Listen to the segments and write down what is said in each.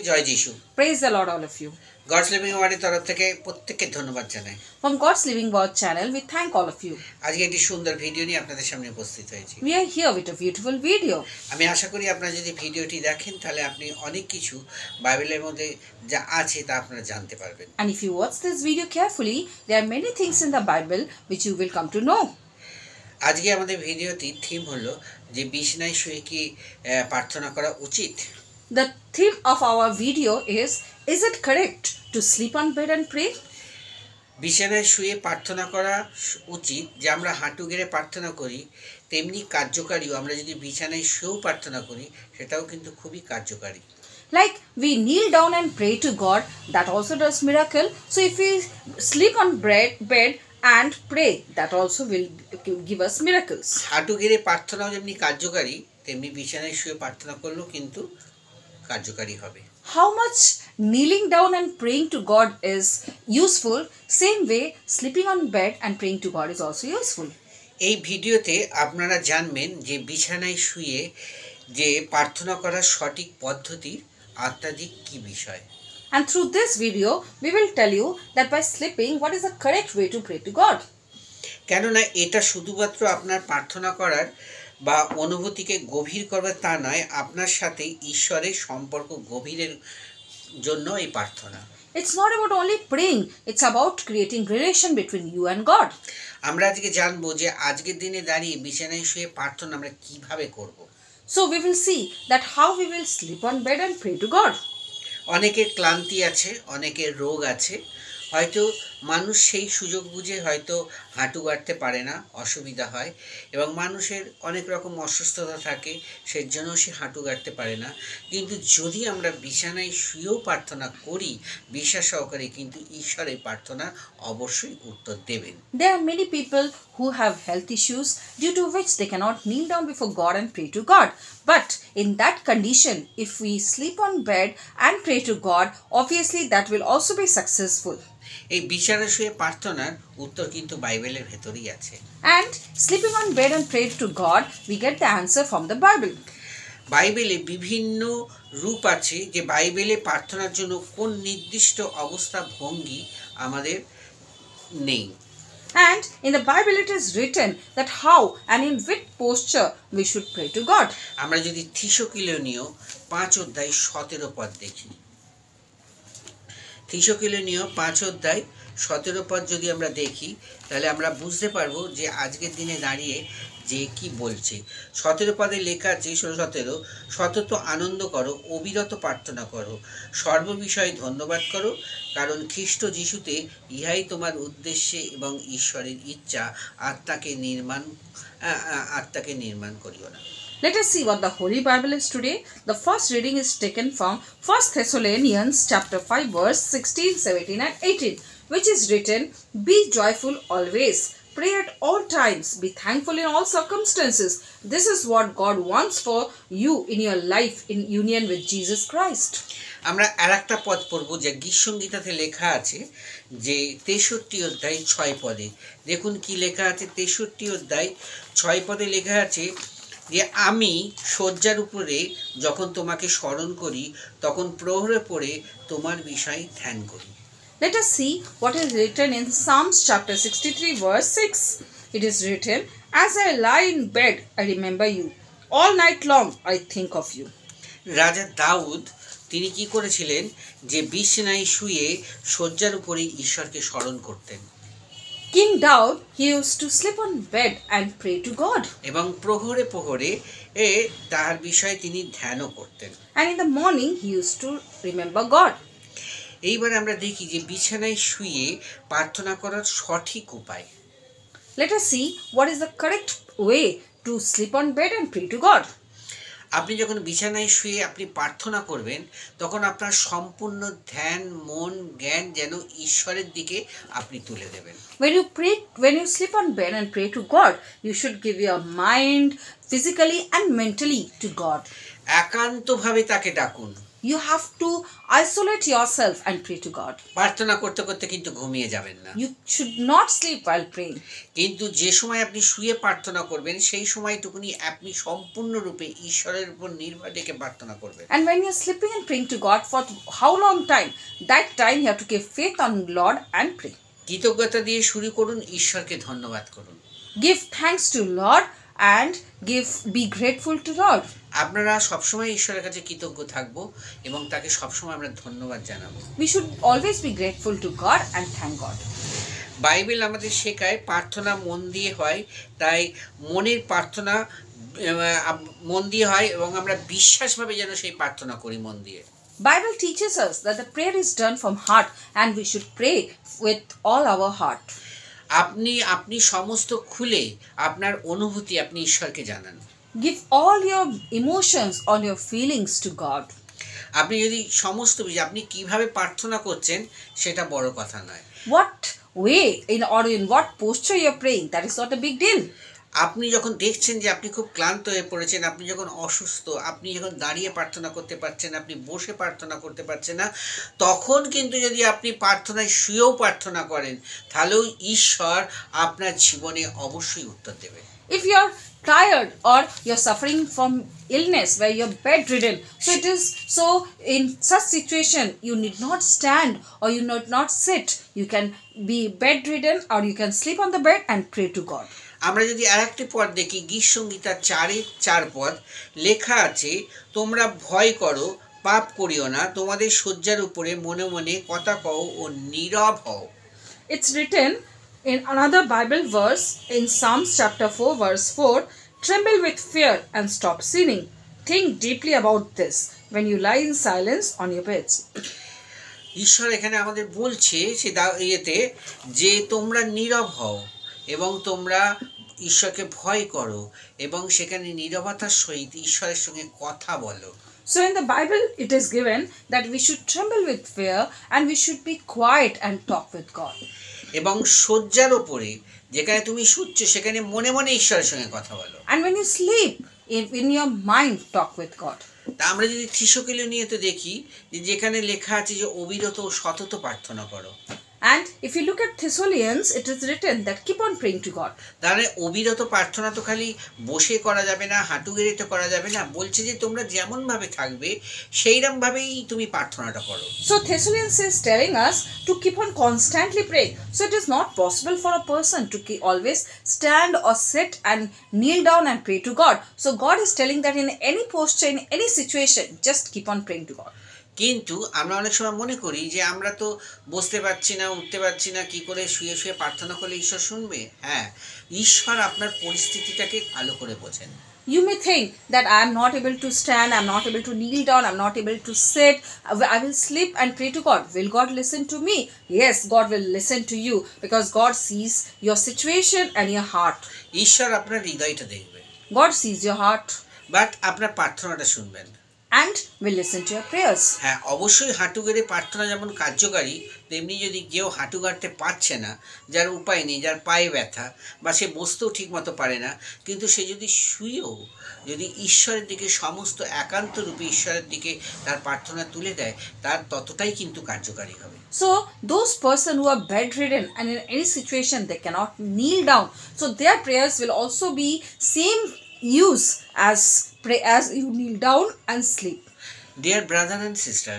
জয় যিশু। Praise the Lord, all of you. God's living ওয়ার্ডের তরফ থেকে প্রত্যেককে ধন্যবাদ জানাই। From God's Living Word channel, we thank all of you. আজকে একটি সুন্দর ভিডিও নিয়ে আপনাদের সামনে উপস্থিত হয়েছি। We are here with a beautiful video. আমি আশা করি আপনারা যদি ভিডিওটি দেখেন তাহলে আপনি অনেক কিছু বাইবেলের মধ্যে যা আছে তা আপনারা জানতে পারবেন। And if you watch this video carefully, there are many things in the Bible which you will come to know. আজকে আমাদের ভিডিওটি থিম হলো যে বিছানায় শুয়ে কি প্রার্থনা করা উচিত। The theme of our video is it correct to sleep on bed and pray? বিছানায় শুয়ে প্রার্থনা করা উচিত। যে আমরা হাঁটু গেড়ে প্রার্থনা করি তেমনি কার্যকারীও, আমরা যদি বিছানায় শুয়েও প্রার্থনা করি সেটাও কিন্তু খুবই কার্যকারী। Like we kneel down and pray to God, that also does miracle. So if we sleep on bed and pray, that also will give us miracles. হাঁটু গেড়ে প্রার্থনাও যেমনি কার্যকারী তেমনি বিছানায় শুয়ে প্রার্থনা করলেও কিন্তু কার্যকারী হবে। How much kneeling down and praying to God is useful, same way sleeping on bed and praying to God is also useful. এই ভিডিওতে আপনারা জানবেন যে বিছানায় শুয়ে যে প্রার্থনা করার সঠিক পদ্ধতি আত্মাধিক কি বিষয়। And through this video, we will tell you that by sleeping, what is the correct way to pray to God. কেননা এটা শুধুমাত্র আপনার প্রার্থনা করার বা অনুভূতিকে গভীর করবার তা নয়, আপনার সাথে ঈশ্বরের সম্পর্ক গভীরের জন্য এই প্রার্থনা। It's not about only praying, it's about creating relation between you and God. আমরা আজকে জানবো যে আজকের দিনে দাঁড়িয়ে বিছানায় শুয়ে প্রার্থনা আমরা কিভাবে করব। So we will see that how we will sleep on bed and pray to God. অনেকের ক্লান্তি আছে, অনেকের রোগ আছে, হয়তো মানুষ সেই সুযোগ বুঝে হয়তো হাঁটু গাড়তে পারে না, অসুবিধা হয়, এবং মানুষের অনেক রকম অসুস্থতা থাকে, সেজন্য সে হাঁটু গাড়তে পারে না। কিন্তু যদি আমরা বিছানায় শুয়েও প্রার্থনা করি বিশ্বাস সহকারে, কিন্তু ঈশ্বরের প্রার্থনা অবশ্যই উত্তর দেবেন। There are many people who have health issues due to which they cannot kneel down before God and pray to God. But in that condition, if we sleep on bed and pray to God, obviously that will also be successful. এই বিছানায় শুয়ে প্রার্থনার উত্তর কিন্তু বাইবেলের ভেতরেই আছে। And sleeping on bed and pray to God, we get the answer from the Bible. বাইবেলে বিভিন্ন রূপ আছে যে বাইবেলে প্রার্থনার জন্য কোন নির্দিষ্ট অবস্থা ভঙ্গি আমাদের নেই। And in the Bible it is written that how and in which posture we should pray to God. আমরা যদি থিসকিলনীয় 5 অধ্যায় 17 পদ দেখি, থিসকিলনীয় 5 অধ্যায় 17 পদ যদি আমরা দেখি তাহলে আমরা বুঝতে পারবো যে আজকের দিনে দাঁড়িয়ে যে কি বলছে। 17 পদে লেখা আছে 17 সতত আনন্দ করো, অবিরত প্রার্থনা করো, সর্ববিষয়ে ধন্যবাদ করো, কারণ খ্রিস্ট যিশুতে ইহাই তোমার উদ্দেশ্যে এবং ঈশ্বরের ইচ্ছা, আত্মাকে নির্মাণ করিও না। Let us see what the Holy Bible is today. The first reading is taken from 1 Thessalonians chapter 5 verse 16, 17 and 18, which is written, "Be joyful always, pray at all times, be thankful in all circumstances. This is what God wants for you in your life in union with Jesus Christ." আমরা আরেকটা পদ পড়ব যে গীতসংগীতাতে লেখা আছে যে 63 অধ্যায় 6 পদে। দেখুন কি লেখা আছে 63 অধ্যায় 6 পদে লেখা আছে যে আমি শয্যার উপরে যখন তোমাকে স্মরণ করি তখন প্রহরে পড়ে তোমার বিষয় ধ্যান করি। Let us see what is written in Psalms chapter 63 verse 6. It is written, "As I lie in bed, I remember you. All night long I think of you." রাজা দাউদ তিনি কি করেছিলেন যে বিছানায় শুয়ে শয্যার উপরে ঈশ্বরকে স্মরণ করতেন। King Daud, he used to sleep on bed and pray to God. এবং প্রহরে প্রহরে তার বিষয়ে তিনি ধ্যানও করতেন। And in the morning he used to remember God. এইবার আমরা দেখি যে বিছানায় শুয়ে প্রার্থনা করার সঠিক উপায়। Let us see what is the correct way to sleep on bed and pray to God. আপনি যখন বিছানায় শুয়ে আপনি প্রার্থনা করবেন তখন আপনার সম্পূর্ণ ধ্যান, মন, জ্ঞান যেন ঈশ্বরের দিকে আপনি তুলে দেবেন। When you sleep on bed and pray to God, you should give your mind physically and mentally to God. একান্তভাবে তাকে ডাকুন। you have to isolate yourself and pray to God. প্রার্থনা করতে করতে কিন্তু ঘুমিয়ে যাবেন না। You should not sleep while praying. কিন্তু যে সময় আপনি শুয়ে প্রার্থনা করবেন সেই সময়টুকুনি আপনি সম্পূর্ণরূপে ঈশ্বরের উপর নির্ভর রেখে প্রার্থনা করবেন। And when you're sleeping and praying to God, for how long time? That time you have to give faith on Lord and pray. কৃতজ্ঞতা দিয়ে শুরু করুন, ঈশ্বরকে ধন্যবাদ করুন। Give thanks to Lord and be grateful to Lord. আপনারা সবসময় ঈশ্বরের কাছে কৃতজ্ঞ থাকবো এবং তাকে সবসময় আমরা ধন্যবাদ জানাবো। We should always be grateful to God and thank God. Bible আমাদের শেখায় প্রার্থনা মন দিয়ে হয়, তাই মনের প্রার্থনা মন দিয়ে হয় এবং আমরা বিশ্বাসভাবে যেন সেই প্রার্থনা করি মন দিয়ে। Bible teaches us that the prayer is done from heart and we should pray with all our heart. আপনি সমস্ত খুলে আপনার অনুভূতি আপনি ঈশ্বরকে জানান। Give all your emotions, all your feelings to God. আপনি যদি সমস্ত আপনি কিভাবে প্রার্থনা করছেন সেটা বড় কথা নয়। What way or in what posture you're praying, that is not a big deal. আপনি যখন দেখছেন যে আপনি খুব ক্লান্ত হয়ে পড়েছেন, আপনি যখন অসুস্থ, আপনি যখন দাঁড়িয়ে প্রার্থনা করতে পারছেন, আপনি বসে প্রার্থনা করতে পারছেন না, তখন কিন্তু যদি আপনি প্রার্থনায় শুয়েও প্রার্থনা করেন তাহলেও ঈশ্বর আপনার জীবনে অবশ্যই উত্তর দেবে। If you're tired or you're suffering from illness where you're bedridden, so in such situation you need not stand or you need not sit. You can be bedridden or you can sleep on the bed and pray to God. আমরা যদি আরেকটি পদ দেখি, গীত সংহিতার 4 পদ লেখা আছে, তোমরা ভয় করো, পাপ করিও না, তোমাদের শয্যার উপরে মনে মনে কথা কও ও নীরব হও। It's written in another Bible verse in Psalms chapter 4 verse 4, tremble with fear and stop sinning. Think deeply about this when you lie in silence on your beds. ঈশ্বর এখানে আমাদের বলছে সে ইয়েতে যে তোমরা নীরব হও এবং তোমরা ঈশ্বরকে ভয় করো এবং সেখানে নীরবতার সহিত ঈশ্বরের সঙ্গে কথা বলো। So in the Bible it is given that we should tremble with fear and we should be quiet and talk with God. এবং শয্যার উপরে যেখানে তুমি শুচ্ছ সেখানে মনে মনে ঈশ্বরের সঙ্গে কথা বলো। And when you sleep, in your mind talk with God. তা আমরা যদি থিসকেলনীয়তে দেখি যে যেখানে লেখা আছে যে অবিরত ও সতত প্রার্থনা করো। And if you look at Thessalonians, it is written that keep on praying to God. তাহলে অবিরত প্রার্থনা তো খালি বসে করা যাবে না, হাঁটু গেড়ে তো করা যাবে না, বলছে যে তোমরা যেমন ভাবে থাকবে সেইরকম ভাবেই তুমি প্রার্থনাটা করো। So Thessalonians is telling us to keep on constantly praying. So it is not possible for a person to always stand or sit and kneel down and pray to God. So God is telling that in any posture, in any situation, just keep on praying to God. কিন্তু আমরা অনেক সময় মনে করি যে আমরা তো বসতে পারছি না, উঠতে পারছি না, কি করে শুয়ে শুয়ে প্রার্থনা করলে ঈশ্বর শুনবে? হ্যাঁ, ঈশ্বর আপনার পরিস্থিতিটাকে ভালো করে বোঝেন। You may think that I am not able to stand, I am not able to kneel down, I am not able to sit, I will sleep and pray to God. Will God listen to me? Yes, God will listen to you because God sees your situation and your heart. ঈশ্বর আপনার হৃদয়টা দেখবে। God sees your heart but আপনার প্রার্থনাটা শুনবেন and will listen to your prayers. হ্যাঁ, অবশ্যই হাঁটু গেড়ে প্রার্থনা যেমন কার্যকারী, তেমনি যদি কেউ হাঁটু গাড়তে পারছে না, যার উপায় নেই, যার পায়ে ব্যথা বা সে বসতেও ঠিকমতো পারে না, কিন্তু সে যদি শুয়েও যদি ঈশ্বরের দিকে সমস্ত একান্ত রূপে ঈশ্বরের দিকে তার প্রার্থনা তুলে দেয়, তার ততটাই কিন্তু কার্যকারী হবে। So those person who are bedridden and in any situation they cannot kneel down, so their prayers will also be same use as you kneel down and sleep. Dear brother and sister,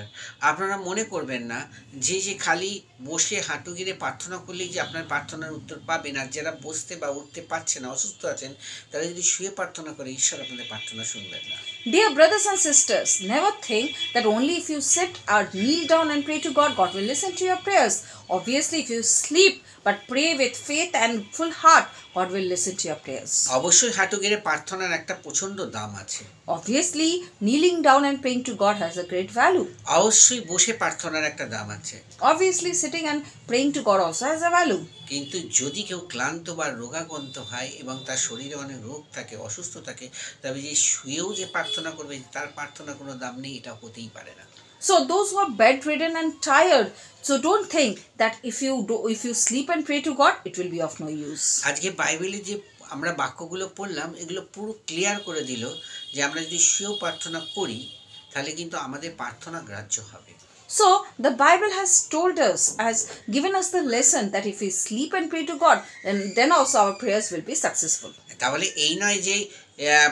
আপনারা মনে করবেন না যে খালি বসে হাঁটু গিরে প্রার্থনা করলেই যে আপনার প্রার্থনার উত্তর পাবেন, আর যারা বসতে বা উঠতে পারছে না, অসুস্থ আছেন, তারা যদি শুয়ে প্রার্থনা করে ঈশ্বর আপনাদের প্রার্থনা শুনবেন না। Dear brothers and sisters, never think that only if you sit or kneel down and pray to God, God will listen to your prayers. Obviously, if you sleep but pray with faith and full heart, God will listen to your prayers. অবশ্যই হাঁটু গেড়ে প্রার্থনার একটা প্রচণ্ড দাম আছে। Obviously, kneeling down and praying to God has a great value. অবশ্যই বসে প্রার্থনার একটা দাম আছে। Obviously, sitting and praying to God also has a value. কিন্তু যদি কেউ ক্লান্ত বা রোগাক্রান্ত হয় এবং তার শরীরে অনেক রোগ থাকে, অসুস্থ থাকে, তবে যে শুয়েও যে প্রার্থনা করবে তার প্রার্থনা কোনো দাম নেই, এটা হতেই পারে না। So those who are bedridden and tired, so don't think that if you sleep and pray to God, it will be of no use. আজকে বাইবেলে যে আমরা বাক্যগুলো পড়লাম, এগুলো পুরো ক্লিয়ার করে দিল যে আমরা যদি শুয়েও প্রার্থনা করি তাহলে কিন্তু আমাদের প্রার্থনা গ্রাহ্য হবে। So, the Bible has told us, has given us the lesson that if we sleep and pray to God, then also our prayers will be successful. তাহলে এই নয় যে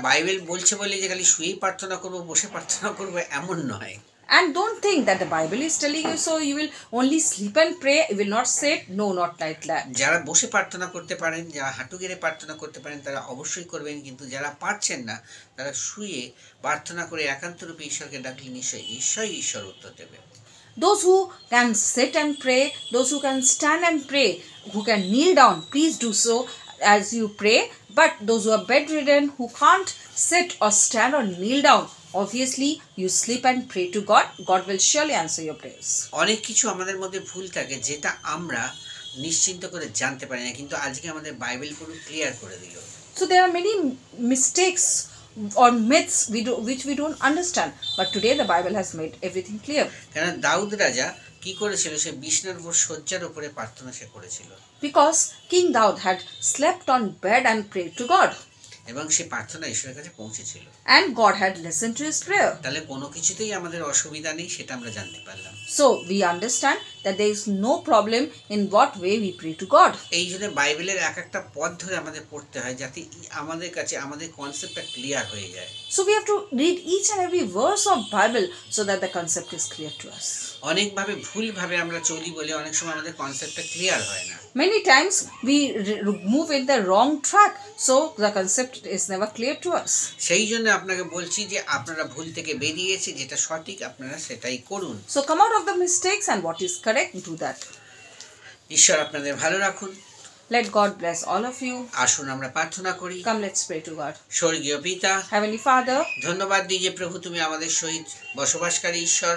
বাইবেল বলছে বলে যে খালি শুয়েই প্রার্থনা করব, বসে প্রার্থনা করব, এমন নয়। And don't think that the Bible is telling you so you will only sleep and pray, you will not sit. No, not like that. যারা বসে প্রার্থনা করতে পারেন, যারা হাঁটু গেড়ে প্রার্থনা করতে পারেন, তারা অবশ্যই করবেন, কিন্তু যারা পারছেন না তারা শুয়ে প্রার্থনা করে একান্তরূপে ঈশ্বরকে ডাকলে নিশ্চয়ই ঈশ্বর উত্তর দেবে। Those who can sit and pray, those who can stand and pray, who can kneel down, please do so as you pray. But those who are bedridden, who can't sit or stand or kneel down, obviously you sleep and pray to God. God will surely answer your prayers. অনেক কিছু আমাদের মধ্যে ভুল থাকে যেটা আমরা নিশ্চিন্ত করে জানতে পারি না, কিন্তু আজকে আমাদের বাইবেল পুরো ক্লিয়ার করে দিল। So there are many mistakes or myths which we don't understand, but today the Bible has made everything clear. কেন দাউদ রাজা কি করেছিল? সে বিছানার উপর শয্যার উপরে প্রার্থনা সে করেছিল, Because King Daud had slept on bed and prayed to God, এবং সে প্রার্থনা ঈশ্বরের কাছে পৌঁছেছিল। and God had listened to his prayer. তাহলে কোনো কিছুতেই আমাদের অসুবিধা নেই, সেটা আমরা জানতে পারলাম। So we understand that there is no problem in what way we pray to God. এই জন্য বাইবেলের এক একটা পদ ধরে আমাদের পড়তে হয়, যাতে আমাদের কাছে আমাদের কনসেপ্টটা ক্লিয়ার হয়ে যায়। So we have to read each and every verse of Bible so that the concept is clear to us. অনেকভাবে ভুলভাবে আমরা চলি বলে অনেক সময় আমাদের কনসেপ্টটা ক্লিয়ার হয় না। Many times we move in the wrong track, so the concept is never clear to us. সেই জন্য আপনাকে বলছি যে আপনারা ভুল থেকে বেরিয়েছে, যেটা সঠিক আপনারা সেটাই করুন। So come out of the mistakes and what is correct, do that. ঈশ্বর আপনাদের ভালো রাখুন। Let God bless all of you. আসুন আমরা প্রার্থনা করি। Come, let's pray to God. স্বর্গীয় পিতা, Heavenly Father, ধন্যবাদ দিই যে প্রভু তুমি আমাদের সহিত বসবাসকারী ঈশ্বর।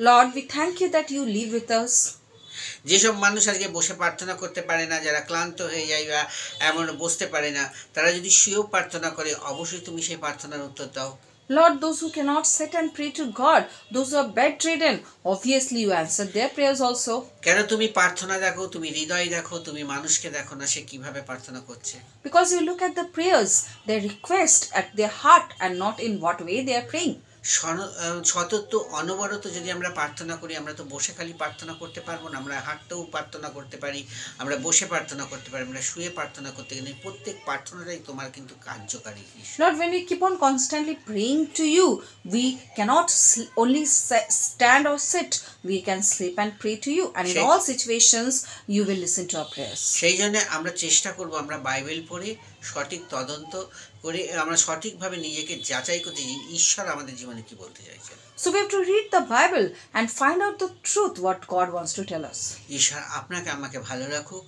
Lord, we thank you that you live with us. যেসব মানুষ আজকে বসে প্রার্থনা করতে পারে না, যারা ক্লান্ত হয়ে যায় বা এমন বসতে পারে না, তারা যদি শুয়েও প্রার্থনা করে, অবশ্যই তুমি সেই প্রার্থনার উত্তর দাও। Lord, those who cannot sit and pray to God, those who are bedridden, obviously you answer their prayers also. কেন তুমি প্রার্থনা দেখো, তুমি হৃদয় দেখো, তুমি মানুষকে দেখো না সে কিভাবে প্রার্থনা করছে। Because you look at the prayers, their request at their heart and not in what way they are praying. সতত অনবরত যদি আমরা প্রার্থনা করি, আমরা তো বসে খালি প্রার্থনা করতে পারবো না, আমরা হাঁটতেও প্রার্থনা করতে পারি, আমরা বসে প্রার্থনা করতে পারি, আমরা শুয়ে প্রার্থনা করতে পারি। প্রত্যেক প্রার্থনাটাই তোমার কিন্তু কার্যকারী। Lord, when we keep on constantly praying to you, we cannot only stand or sit, we can sleep and pray to you, and in all situations you will listen to our prayers. সেই জন্য আমরা চেষ্টা করব আমরা Bible পড়ে সঠিক তদন্ত করে আমরা সঠিকভাবে নিজেকে যাচাই করতে, যে ঈশ্বর আমাদের জীবনে কি বলতে চাইছেন। So we have to read the Bible and find out the truth what God wants to tell us. ঈশ্বর আপনাকে আমাকে ভালো রাখুক।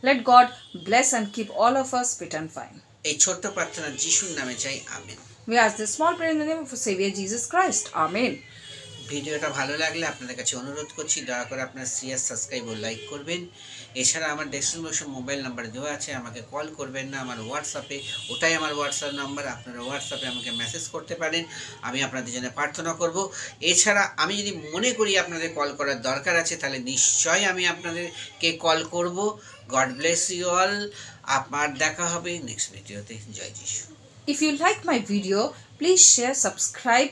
Let God bless and keep all of us fit and fine. এই ছোট্ট প্রার্থনা যিশুর নামে চাই, amen. We ask this small prayer in the name of our Savior Jesus Christ. Amen. ভিডিওটা ভালো লাগলে আপনাদের কাছে অনুরোধ করছি, দয়া করে আপনার শেয়ার, সাবস্ক্রাইব ও লাইক করবেন। এছাড়া আমার ডেসক্রিপশন বক্সে মোবাইল নাম্বার দেওয়া আছে, আমাকে কল করবেন না, আমার হোয়াটসঅ্যাপে, ওটাই আমার হোয়াটসঅ্যাপ নাম্বার, আপনারা হোয়াটসঅ্যাপে আমাকে মেসেজ করতে পারেন, আমি আপনাদের জন্য প্রার্থনা করব। এছাড়া আমি যদি মনে করি আপনাদের কল করার দরকার আছে, তাহলে নিশ্চয়ই আমি আপনাদেরকে কল করব। God bless you all. আপনার দেখা হবে নেক্সট ভিডিওতে। জয় যিশু। If you like my video, please share, subscribe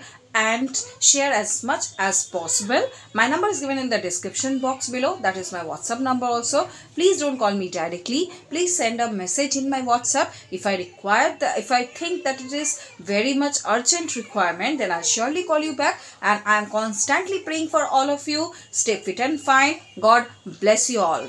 and share as much as possible. My number is given in the description box below. That is my WhatsApp number also. Please don't call me directly. Please send a message in my WhatsApp. If I think that it is very much urgent requirement, then I'll surely call you back. And I am constantly praying for all of you. Stay fit and fine. God bless you all.